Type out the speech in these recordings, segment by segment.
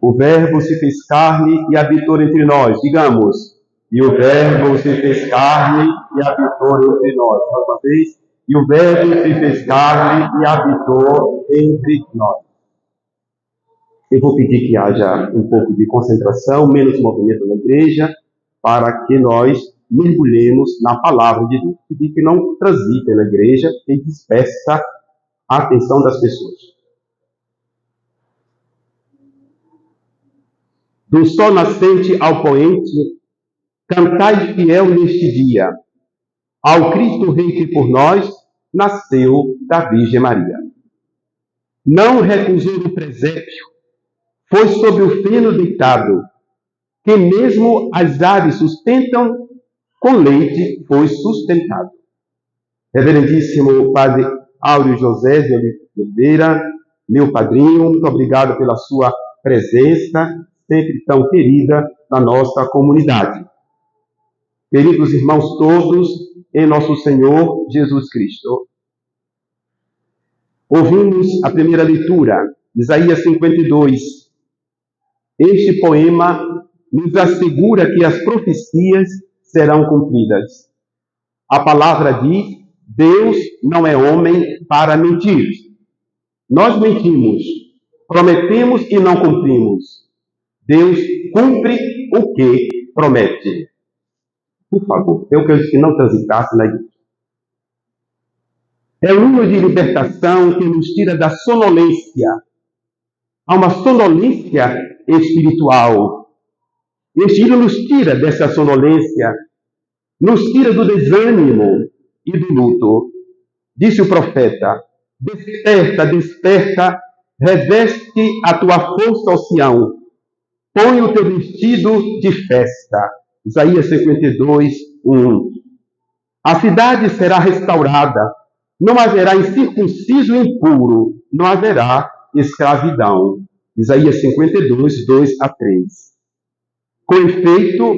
O Verbo se fez carne e habitou entre nós. Digamos. E o Verbo se fez carne e habitou entre nós. Mais uma vez. E o Verbo se fez carne e habitou entre nós. Eu vou pedir que haja um pouco de concentração, menos movimento na igreja, para que nós mergulhemos na palavra de Deus. Pedir que não transite na igreja e dispersa a atenção das pessoas. Do sol nascente ao poente, cantai fiel neste dia, ao Cristo Rei que por nós nasceu da Virgem Maria. Não recusou o presépio, foi sobre o feno deitado, que mesmo as aves sustentam, com leite foi sustentado. Reverendíssimo Padre Áureo José de Oliveira, meu padrinho, muito obrigado pela sua presença, sempre tão querida na nossa comunidade. Queridos irmãos todos, em nosso Senhor Jesus Cristo. Ouvimos a primeira leitura, Isaías 52. Este poema nos assegura que as profecias serão cumpridas. A palavra diz: Deus não é homem para mentir. Nós mentimos, prometemos e não cumprimos. Deus cumpre o que promete. Por favor, eu quero que não transitasse na igreja. É um hino de libertação que nos tira da sonolência. Há uma sonolência espiritual. Este hino nos tira dessa sonolência, nos tira do desânimo e do luto. Disse o profeta: desperta, desperta, reveste a tua força, ó Sião, põe o teu vestido de festa. Isaías 52, 1. A cidade será restaurada, não haverá incircunciso impuro, não haverá escravidão. Isaías 52, 2 a 3. Com efeito,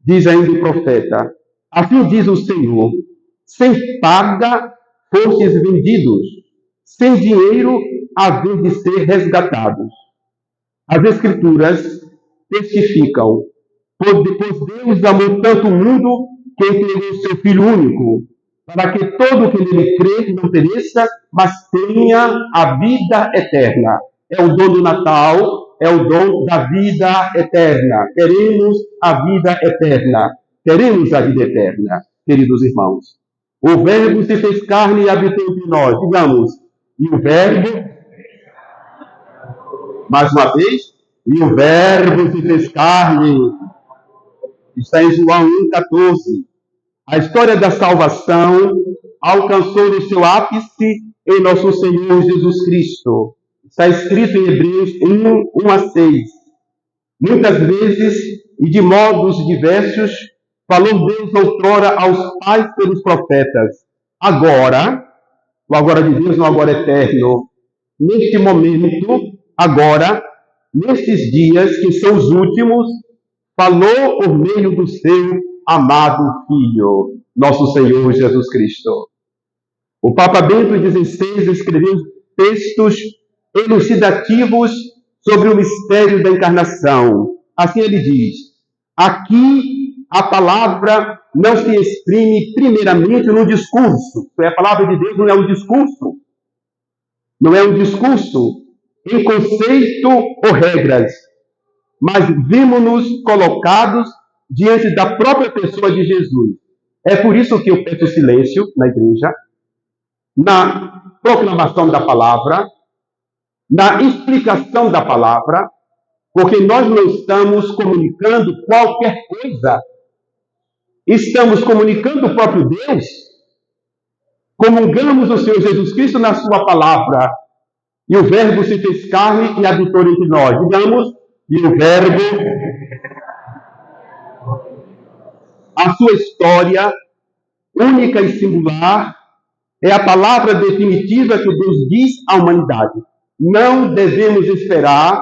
diz ainda o profeta, assim diz o Senhor, sem paga fostes vendidos, sem dinheiro haver de ser resgatados. As Escrituras testificam, pois Deus amou tanto o mundo que entregou o seu Filho único, para que todo o que nele crê não pereça, mas tenha a vida eterna. É o dom do Natal, é o dom da vida eterna. Queremos a vida eterna. Queremos a vida eterna, queridos irmãos. O Verbo se fez carne e habitou entre nós. Digamos, e o Verbo, mais uma vez, e o Verbo se fez carne. Está em João 1,14. A história da salvação alcançou o seu ápice em nosso Senhor Jesus Cristo. Está escrito em Hebreus 1 a 6. Muitas vezes e de modos diversos, falou Deus outrora aos pais pelos profetas. Agora, o agora de Deus, no agora eterno, neste momento, agora, nestes dias que são os últimos, falou por meio do seu amado Filho, nosso Senhor Jesus Cristo. O Papa Bento XVI escreveu textos elucidativos sobre o mistério da encarnação. Assim ele diz: aqui a palavra não se exprime primeiramente no discurso. A palavra de Deus não é um discurso. Não é um discurso em conceito ou regras, mas vimos-nos colocados diante da própria pessoa de Jesus. É por isso que eu peço silêncio na igreja, na proclamação da palavra, na explicação da palavra, porque nós não estamos comunicando qualquer coisa. Estamos comunicando o próprio Deus. Comungamos o Senhor Jesus Cristo na sua palavra. E o Verbo se fez carne e habitou entre nós. Digamos, e o Verbo, a sua história única e singular, é a palavra definitiva que Deus diz à humanidade. Não devemos esperar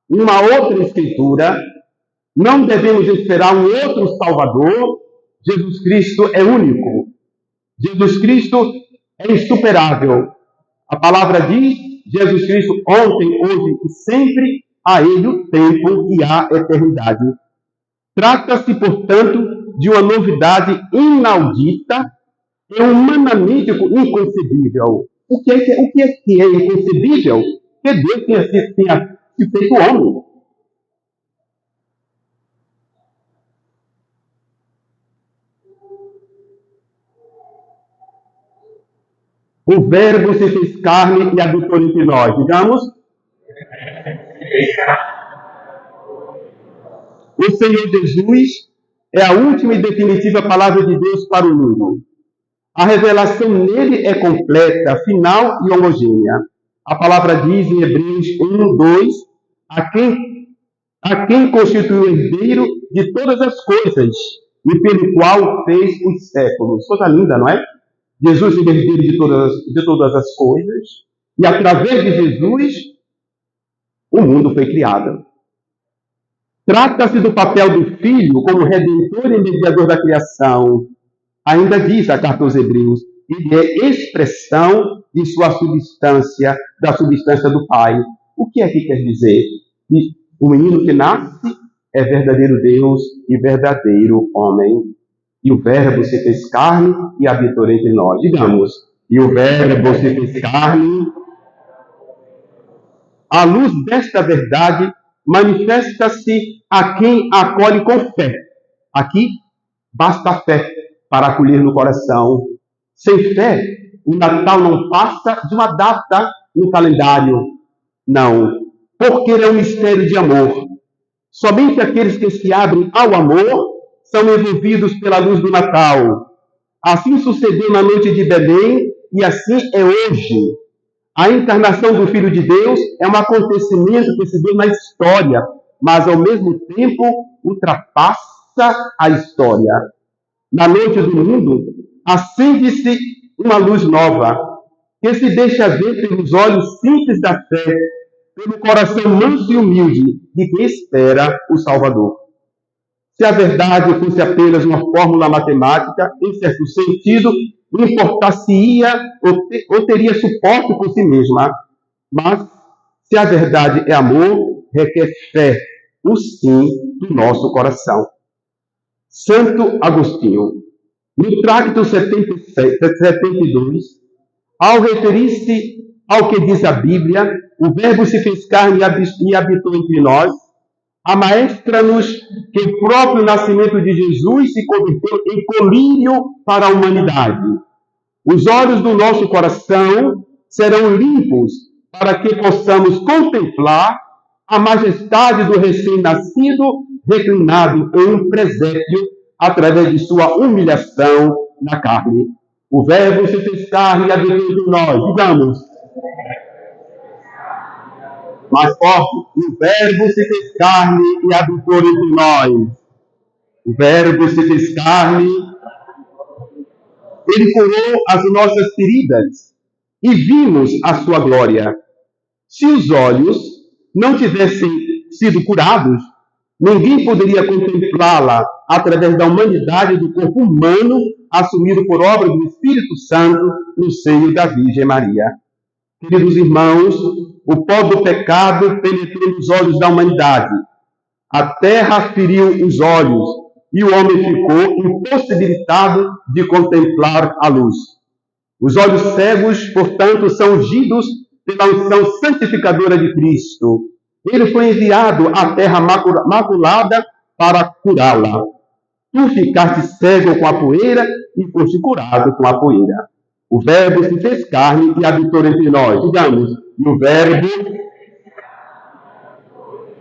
uma outra escritura, não devemos esperar um outro Salvador. Jesus Cristo é único. Jesus Cristo é insuperável. A palavra diz Jesus Cristo ontem, hoje e sempre, a Ele o tempo e a eternidade. Trata-se, portanto, de uma novidade inaudita e humanamente inconcebível. O que é inconcebível? Que Deus tenha se feito homem. O Verbo se fez carne e habitou entre nós. Digamos, o Senhor Jesus é a última e definitiva palavra de Deus para o mundo. A revelação nele é completa, final e homogênea. A palavra diz em Hebreus 1, 2, a quem constituiu o herdeiro de todas as coisas e pelo qual fez os séculos. Coisa linda, não é? Jesus é herdeiro de todas as coisas e através de Jesus o mundo foi criado. Trata-se do papel do Filho como redentor e mediador da criação. Ainda diz a carta aos Hebreus, ele é expressão de sua substância, da substância do Pai. O que é que quer dizer? Que o menino que nasce é verdadeiro Deus e verdadeiro homem. E o Verbo se fez carne e habitou entre nós. Digamos, e o Verbo se fez carne. À luz desta verdade, manifesta-se a quem acolhe com fé. Aqui, basta a fé para acolher no coração. Sem fé, o Natal não passa de uma data no calendário. Não, porque ele é um mistério de amor. Somente aqueles que se abrem ao amor são envolvidos pela luz do Natal. Assim sucedeu na noite de Belém e assim é hoje. A encarnação do Filho de Deus é um acontecimento que se deu na história, mas ao mesmo tempo ultrapassa a história. Na noite do mundo, acende-se uma luz nova, que se deixa ver pelos olhos simples da fé, pelo coração manso e humilde de quem espera o Salvador. Se a verdade fosse apenas uma fórmula matemática, em certo sentido, importar-se-ia ou teria suporte por si mesma. Mas, se a verdade é amor, requer fé, o sim do nosso coração. Santo Agostinho, no Tracto 72, ao referir-se ao que diz a Bíblia, o Verbo se fez carne e habitou entre nós, amaestra-nos que o próprio nascimento de Jesus se converteu em colírio para a humanidade. Os olhos do nosso coração serão limpos para que possamos contemplar a majestade do recém-nascido reclinado em um presépio através de sua humilhação na carne. O Verbo se fez carne e habitou entre nós. Digamos, mais forte, o Verbo se fez carne e habitou entre nós. O Verbo se fez carne, ele curou as nossas feridas e vimos a sua glória. Se os olhos não tivessem sido curados, ninguém poderia contemplá-la através da humanidade do corpo humano assumido por obra do Espírito Santo no seio da Virgem Maria. Queridos irmãos, o pó do pecado penetrou nos olhos da humanidade. A terra feriu os olhos e o homem ficou impossibilitado de contemplar a luz. Os olhos cegos, portanto, são ungidos pela unção santificadora de Cristo. Ele foi enviado à terra maculada para curá-la. Tu ficaste cego com a poeira e foste curado com a poeira. O Verbo se fez carne e habitou entre nós. Digamos, e o Verbo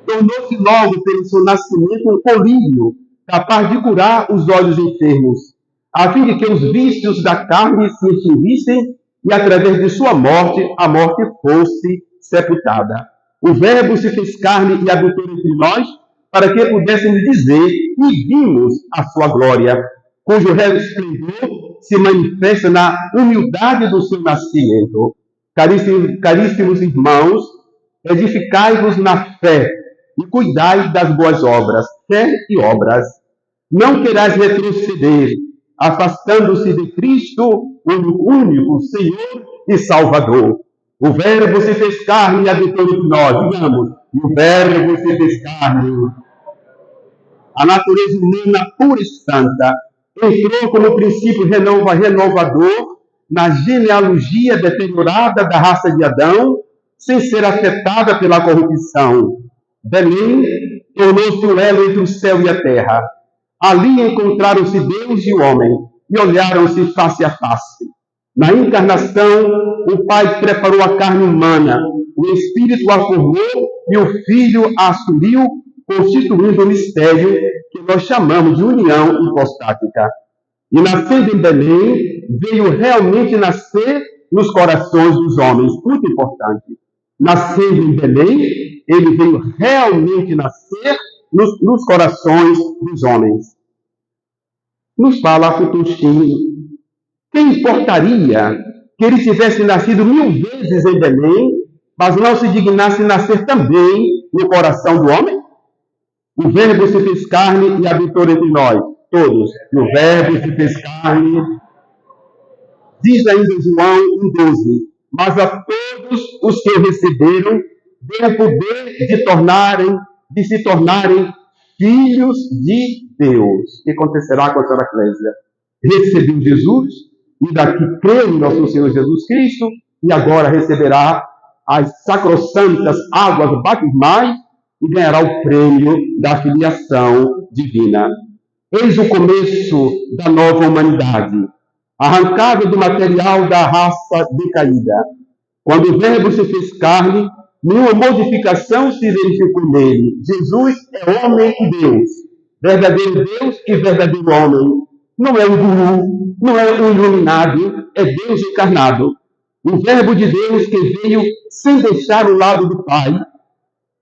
tornou-se logo pelo seu nascimento um colírio, capaz de curar os olhos enfermos, a fim de que os vícios da carne se extinguissem e, através de sua morte, a morte fosse sepultada. O Verbo se fez carne e habitou entre nós, para que pudéssemos dizer e vimos a sua glória, cujo resplendor se manifesta na humildade do seu nascimento. Caríssimos irmãos, edificai-vos na fé e cuidai das boas obras, fé e obras. Não querais retroceder, afastando-se de Cristo, o único Senhor e Salvador. O Verbo se fez carne e habitou entre nós. Digamos, e o Verbo se fez carne. A natureza humana pura e santa entrou como princípio renovador na genealogia deteriorada da raça de Adão, sem ser afetada pela corrupção. Belém tornou-se o elo entre o céu e a terra. Ali encontraram-se Deus e o homem, e olharam-se face a face. Na encarnação, o Pai preparou a carne humana, o Espírito a formou e o Filho a assumiu, constituindo o mistério que nós chamamos de união hipostática. E nascendo em Belém, veio realmente nascer nos corações dos homens. Muito importante. Nascendo em Belém, ele veio realmente nascer nos corações dos homens. Nos fala Futushkin, quem importaria que ele tivesse nascido 1000 vezes em Belém, mas não se dignasse nascer também no coração do homem? O Verbo se fez carne e habitou entre nós, todos. E o Verbo se fez carne, diz ainda João 1,12, mas a todos os que o receberam, deu o poder de se tornarem filhos de Deus. O que acontecerá com a senhora Clésia? Recebeu Jesus, e daqui creu em nosso Senhor Jesus Cristo, e agora receberá as sacrossantas águas batismais e ganhará o prêmio da filiação divina. Eis o começo da nova humanidade, arrancada do material da raça decaída. Quando o Verbo se fez carne, nenhuma modificação se verificou nele. Jesus é homem e Deus, verdadeiro Deus e verdadeiro homem. Não é um guru, não é um iluminado, é Deus encarnado. O Verbo de Deus que veio sem deixar o lado do Pai.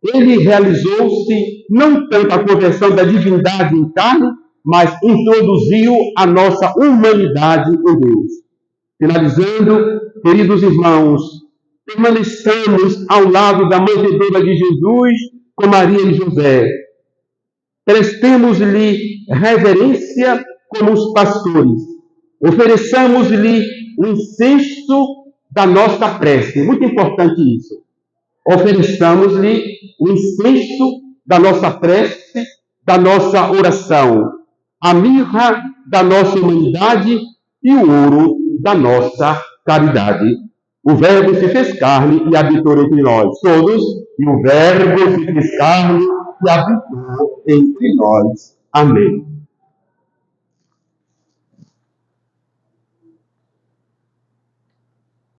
Ele realizou-se não tanto a conversão da divindade em carne, mas introduziu a nossa humanidade em Deus. Finalizando, queridos irmãos, permaneçamos ao lado da manjedoura de Jesus com Maria e José. Prestemos-lhe reverência como os pastores. Ofereçamos-lhe o incenso da nossa prece. Muito importante isso. Ofereçamos-lhe o incenso da nossa prece, da nossa oração, a mirra da nossa humanidade e o ouro da nossa caridade. O Verbo se fez carne e habitou entre nós todos, e o Verbo se fez carne e habitou entre nós. Amém.